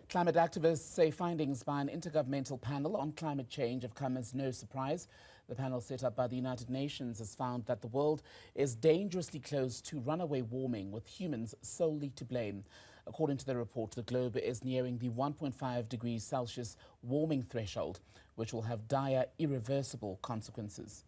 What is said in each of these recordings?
Climate activists say findings by an intergovernmental panel on climate change have come as no surprise. The panel set up by the United Nations has found that the world is dangerously close to runaway warming, with humans solely to blame. According to the report, the globe is nearing the 1.5 degrees Celsius warming threshold, which will have dire, irreversible consequences.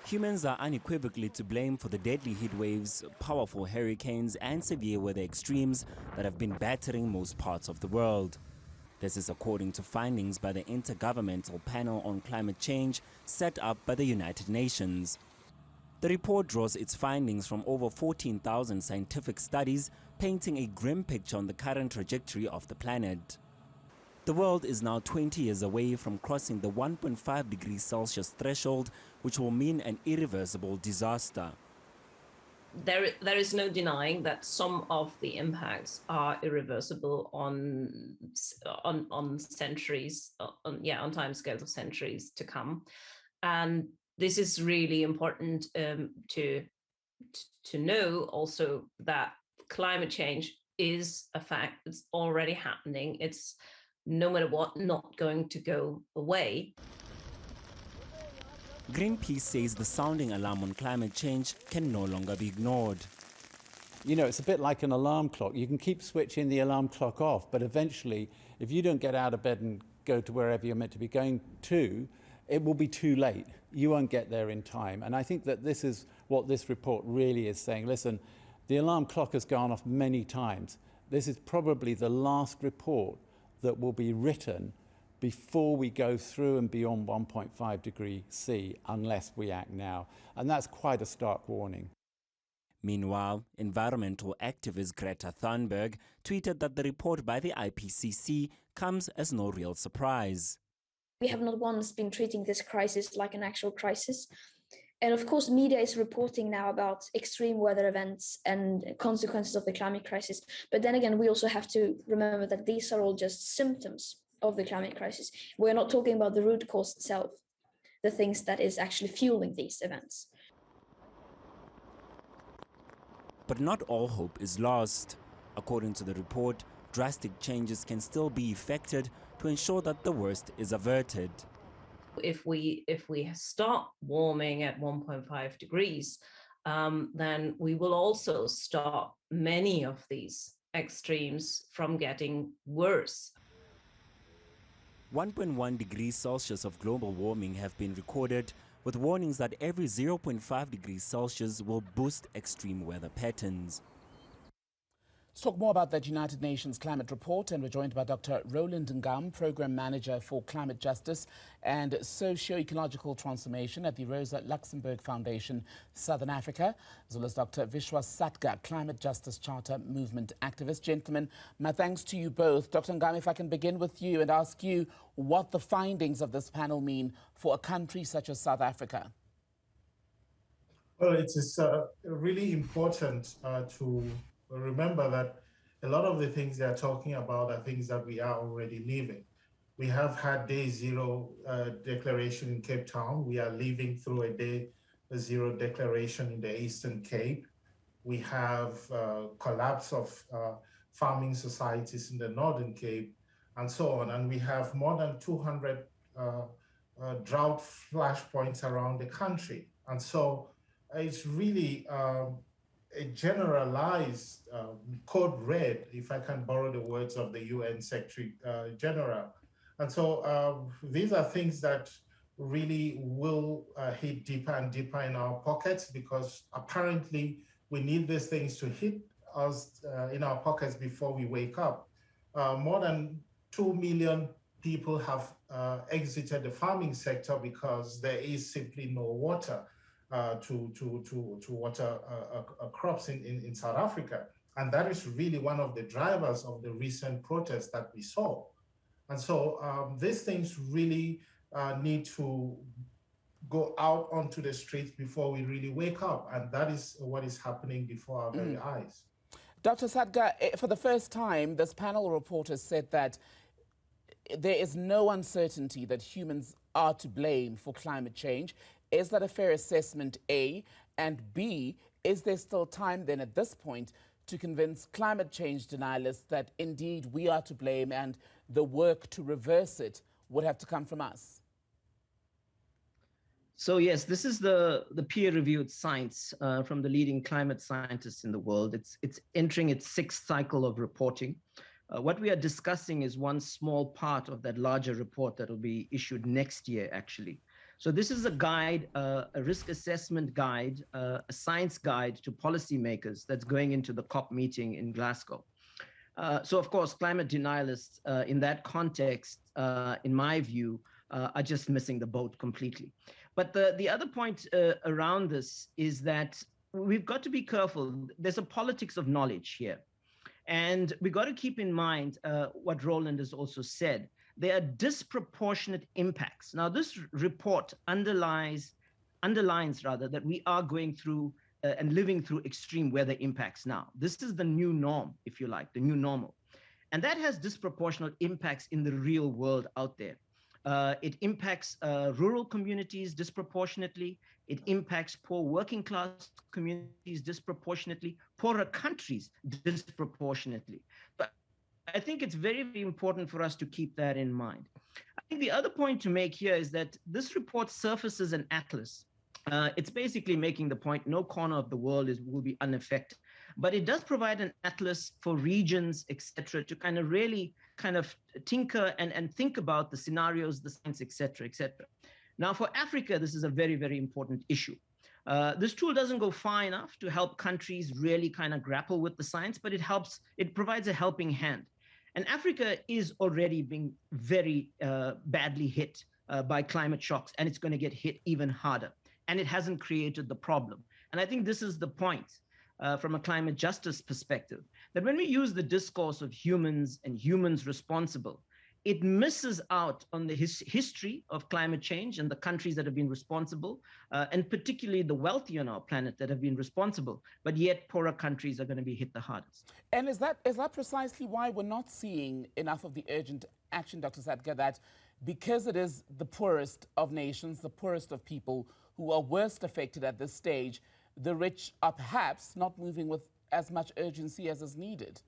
Humans are unequivocally to blame for the deadly heat waves, powerful hurricanes and severe weather extremes that have been battering most parts of the world. This is according to findings by the Intergovernmental Panel on Climate Change set up by the United Nations. The report draws its findings from over 14,000 scientific studies, painting a grim picture on the current trajectory of the planet. The world is now 20 years away from crossing the 1.5 degrees Celsius threshold, which will mean an irreversible disaster. There is no denying that some of the impacts are irreversible on centuries, on timescales of centuries to come, and this is really important to know also that climate change is a fact. It's already happening. It's no matter what, not going to go away. Greenpeace says the sounding alarm on climate change can no longer be ignored. You know, it's a bit like an alarm clock. You can keep switching the alarm clock off, but eventually, if you don't get out of bed and go to wherever you're meant to be going to, it will be too late. You won't get there in time. And I think that this is what this report really is saying. Listen, the alarm clock has gone off many times. This is probably the last report that will be written before we go through and beyond 1.5 degrees C, unless we act now. And that's quite a stark warning. Meanwhile, environmental activist Greta Thunberg tweeted that the report by the IPCC comes as no real surprise. We have not once been treating this crisis like an actual crisis. And of course, media is reporting now about extreme weather events and consequences of the climate crisis. But then again, we also have to remember that these are all just symptoms of the climate crisis. We're not talking about the root cause itself, the things that is actually fueling these events. But not all hope is lost. According to the report, drastic changes can still be effected to ensure that the worst is averted. If we stop warming at 1.5 degrees, then we will also stop many of these extremes from getting worse. 1.1 degrees Celsius of global warming have been recorded, with warnings that every 0.5 degrees Celsius will boost extreme weather patterns. Let's talk more about that United Nations climate report, and we're joined by Dr. Roland Ngam, Program Manager for Climate Justice and Sociological Transformation at the Rosa Luxemburg Foundation, Southern Africa, as well as Dr. Vishwas Satgar, Climate Justice Charter Movement activist. Gentlemen, my thanks to you both. Dr. Ngam, if I can begin with you and ask you what the findings of this panel mean for a country such as South Africa. Well, it is really important to remember that a lot of the things they are talking about are things that we are already living. We have had day zero declaration in Cape Town. We are living through a day zero declaration in the Eastern Cape. We have collapse of farming societies in the Northern Cape and so on. And we have more than 200 drought flashpoints around the country. And so it's really a generalized code red, if I can borrow the words of the UN Secretary General. And so these are things that really will hit deeper and deeper in our pockets, because apparently we need these things to hit us in our pockets before we wake up. More than 2 million people have exited the farming sector because there is simply no water to water crops in South Africa. And that is really one of the drivers of the recent protests that we saw. And so these things really need to go out onto the streets before we really wake up. And that is what is happening before our very eyes. Dr. Satgar, for the first time, this panel report has said that there is no uncertainty that humans are to blame for climate change. Is that a fair assessment, A? And B, is there still time then at this point to convince climate change denialists that indeed we are to blame and the work to reverse it would have to come from us? So yes, this is the peer-reviewed science from the leading climate scientists in the world. It's entering its sixth cycle of reporting. What we are discussing is one small part of that larger report that will be issued next year, actually. So this is a guide, a risk assessment guide, a science guide to policymakers that's going into the COP meeting in Glasgow. So of course, climate denialists in that context, in my view, are just missing the boat completely. But the other point around this is that we've got to be careful. There's a politics of knowledge here. And we got to keep in mind what Roland has also said. There are disproportionate impacts. Now, this report underlines that we are going through and living through extreme weather impacts now. This is the new norm, if you like, the new normal. And that has disproportionate impacts in the real world out there. It impacts rural communities disproportionately. It impacts poor working class communities disproportionately, poorer countries disproportionately. But I think it's very, very important for us to keep that in mind. I think the other point to make here is that this report surfaces an atlas. It's basically making the point no corner of the world will be unaffected. But it does provide an atlas for regions, et cetera, to kind of really kind of tinker and think about the scenarios, the science, et cetera, et cetera. Now, for Africa, this is a very, very important issue. This tool doesn't go far enough to help countries really kind of grapple with the science, but it provides a helping hand. And Africa is already being very badly hit by climate shocks, and it's going to get hit even harder. And it hasn't created the problem. And I think this is the point from a climate justice perspective, that when we use the discourse of humans and humans responsible, it misses out on the history of climate change and the countries that have been responsible, and particularly the wealthy on our planet that have been responsible, but yet poorer countries are going to be hit the hardest. And is that precisely why we're not seeing enough of the urgent action, Dr. Satgar, that because it is the poorest of nations, the poorest of people who are worst affected at this stage, the rich are perhaps not moving with as much urgency as is needed?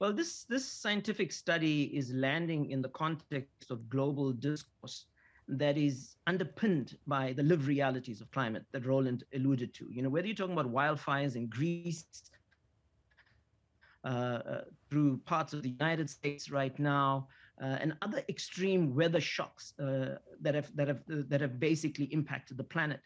Well, this scientific study is landing in the context of global discourse that is underpinned by the lived realities of climate that Roland alluded to. You know, whether you're talking about wildfires in Greece, through parts of the United States right now, and other extreme weather shocks that have basically impacted the planet.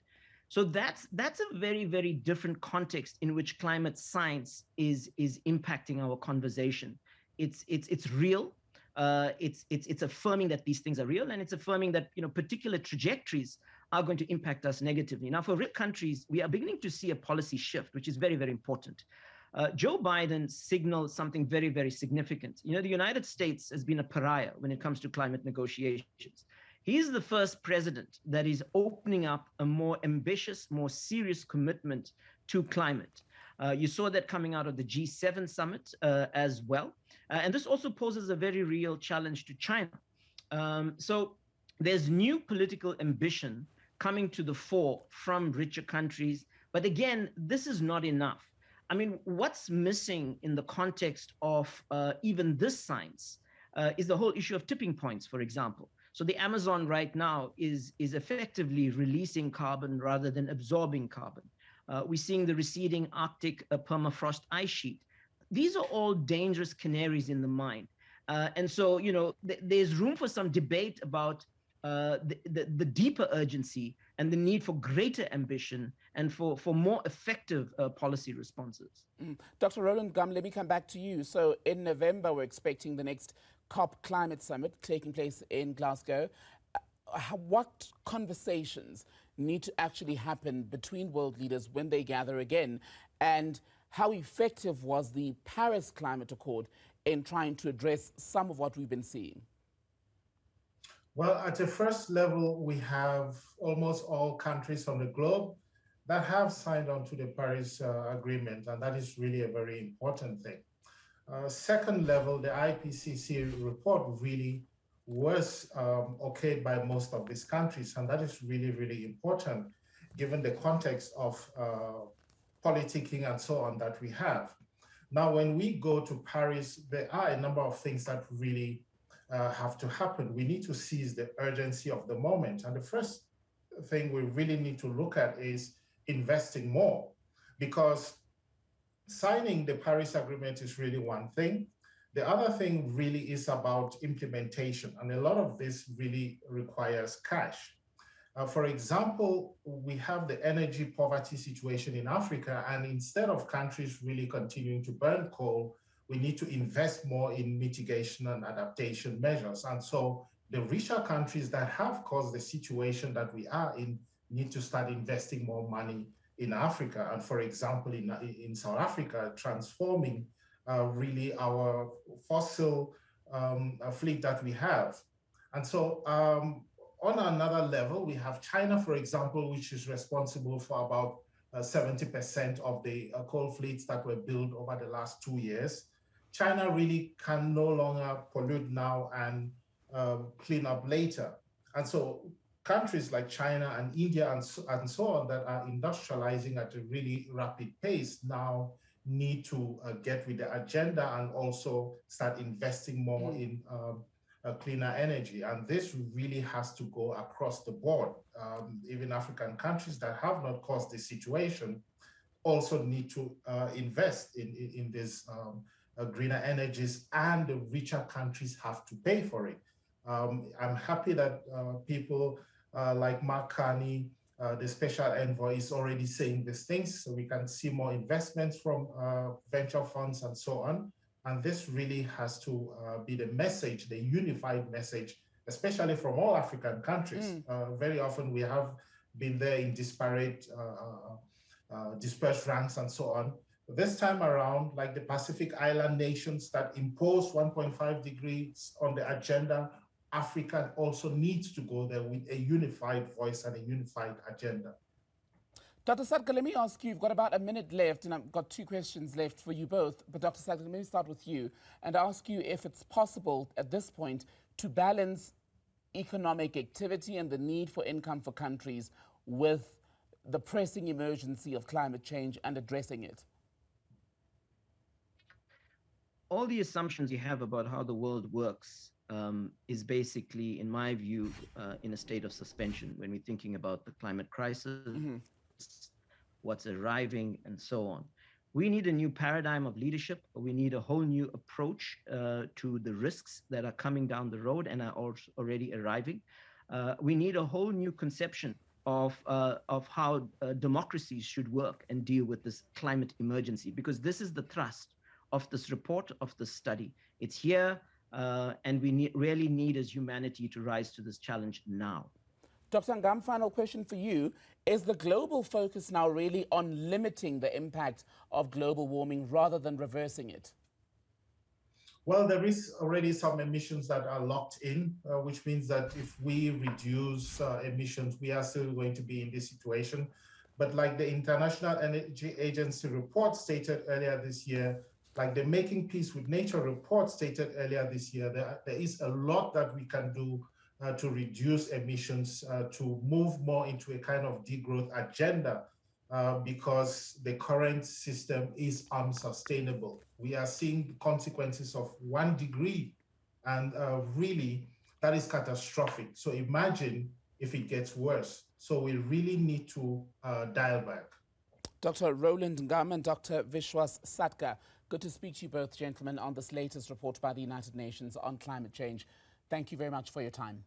So that's a very, very different context in which climate science is impacting our conversation. It's real. It's affirming that these things are real, and it's affirming that particular trajectories are going to impact us negatively. Now, for rich countries, we are beginning to see a policy shift, which is very, very important. Joe Biden signaled something very, very significant. The United States has been a pariah when it comes to climate negotiations. He's the first president that is opening up a more ambitious, more serious commitment to climate. You saw that coming out of the G7 summit as well. And this also poses a very real challenge to China. So there's new political ambition coming to the fore from richer countries. But again, this is not enough. I mean, what's missing in the context of even this science is the whole issue of tipping points, for example. So the Amazon right now is effectively releasing carbon rather than absorbing carbon. We're seeing the receding Arctic permafrost ice sheet. These are all dangerous canaries in the mine. And so, there's room for some debate about the deeper urgency and the need for greater ambition and for more effective policy responses. Dr. Roland Ngam, let me come back to you. So in November, we're expecting the next COP climate summit taking place in Glasgow. What conversations need to actually happen between world leaders when they gather again? And how effective was the Paris Climate Accord in trying to address some of what we've been seeing? Well, at a first level, we have almost all countries on the globe that have signed on to the Paris Agreement, and that is really a very important thing. Second level, the IPCC report really was okayed by most of these countries, and that is really, really important given the context of politicking and so on that we have. Now, when we go to Paris, there are a number of things that really have to happen. We need to seize the urgency of the moment. And the first thing we really need to look at is investing more, because signing the Paris Agreement is really one thing. The other thing really is about implementation, and a lot of this really requires cash. For example, we have the energy poverty situation in Africa, and instead of countries really continuing to burn coal, we need to invest more in mitigation and adaptation measures. And so the richer countries that have caused the situation that we are in need to start investing more money in Africa. And for example, in South Africa, transforming really our fossil fleet that we have. And so on another level, we have China, for example, which is responsible for about 70% of the coal fleets that were built over the last 2 years. China really can no longer pollute now and clean up later. And so countries like China and India and so on that are industrializing at a really rapid pace now need to get with the agenda and also start investing more in cleaner energy. And this really has to go across the board. Even African countries that have not caused this situation also need to invest in this greener energies, and the richer countries have to pay for it. I'm happy that people like Mark Carney, the special envoy, is already saying these things, so we can see more investments from venture funds and so on. And this really has to be the message, the unified message, especially from all African countries. Very often we have been there in disparate, dispersed ranks and so on. This time around, like the Pacific Island nations that impose 1.5 degrees on the agenda, Africa also needs to go there with a unified voice and a unified agenda. Dr. Satgar, let me ask you, you've got about a minute left, and I've got 2 questions left for you both. But Dr. Satgar, let me start with you and ask you if it's possible at this point to balance economic activity and the need for income for countries with the pressing emergency of climate change and addressing it. All the assumptions you have about how the world works is basically, in my view, in a state of suspension when we're thinking about the climate crisis, what's arriving, and so on. We need a new paradigm of leadership. We need a whole new approach to the risks that are coming down the road and are already arriving. We need a whole new conception of how democracies should work and deal with this climate emergency, because this is the thrust of this report, of this study. It's here, and we really need as humanity to rise to this challenge now. Dr. Ngam, final question for you. Is the global focus now really on limiting the impact of global warming rather than reversing it? Well, there is already some emissions that are locked in, which means that if we reduce emissions, we are still going to be in this situation. But like the International Energy Agency report stated earlier this year, like the Making Peace with Nature report stated earlier this year, there is a lot that we can do to reduce emissions, to move more into a kind of degrowth agenda, because the current system is unsustainable. We are seeing consequences of 1 degree, and really that is catastrophic. So imagine if it gets worse. So we really need to dial back. Dr. Roland Ngam and Dr. Vishwas Satgar, good to speak to you both, gentlemen, on this latest report by the United Nations on climate change. Thank you very much for your time.